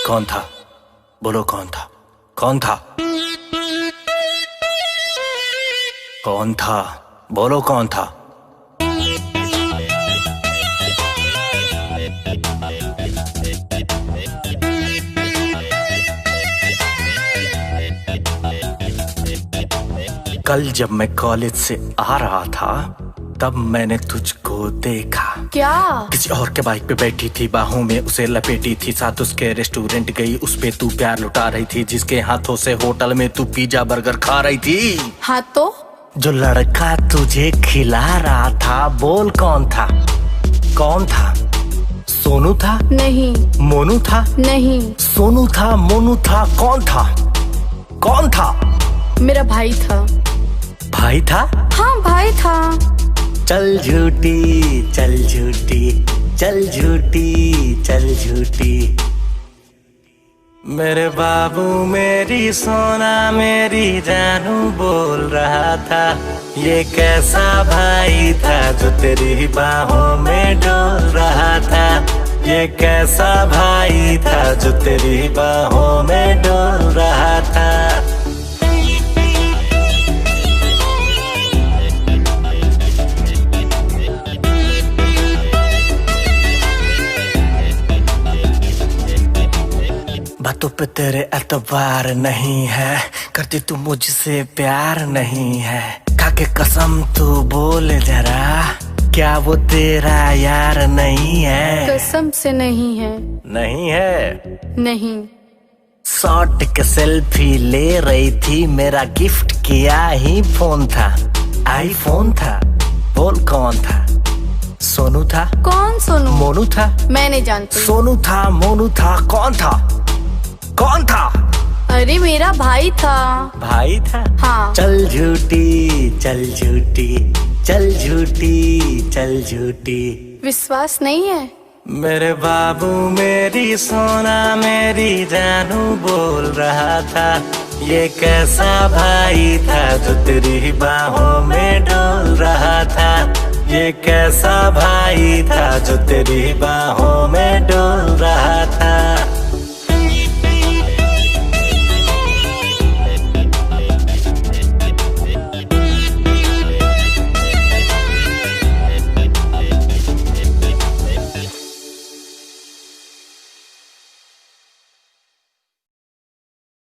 कौन था? बोलो कौन था? कौन था? कौन था? बोलो कौन था? कल जब मैं कॉलेज से आ रहा था तब मैंने तुझको देखा। क्या? किसी और के बाइक पे बैठी थी, बाहों में उसे लपेटी थी, साथ उसके रेस्टोरेंट गई, उस पे तू प्यार लुटा रही थी, जिसके हाथों से होटल में तू पिज्जा बर्गर खा रही थी। हाँ तो? जो लड़का तुझे खिला रहा था, बोल कौन था? कौन था? सोनू था? नहीं। मोनू था? नहीं। सोनू था, मोनू था, कौन था? कौन था? मेरा भाई था। भाई था? हाँ भाई था। चल झूठी, चल झूठी, चल झूठी, चल झूठी। मेरे बाबू मेरी सोना मेरी जानू बोल रहा था, ये कैसा भाई था जो तेरी बाहों में डोल रहा था, ये कैसा भाई था जो तेरी बाहों में डोल रहा था। बातों पे तेरे एतबार नहीं है, करती तू मुझसे प्यार नहीं है, खाके कसम तू बोल जरा, क्या वो तेरा यार नहीं है? कसम से नहीं है। नहीं है? नहीं। शॉट के सेल्फी ले रही थी, मेरा गिफ्ट किया ही फोन था, आईफोन था, बोल कौन था? सोनू था? कौन सोनू? मोनू था? मैं नहीं जानती। सोनू था, मोनू था, कौन था? कौन था? अरे मेरा भाई था। भाई था? हाँ। चल झूठी, चल झूठी, चल झूठी, चल झूठी। विश्वास नहीं है? मेरे बाबू मेरी सोना मेरी जानू बोल रहा था, ये कैसा भाई था जो तेरी बाहों में डोल रहा था, ये कैसा भाई था जो तेरी बाहों में डोल रहा था।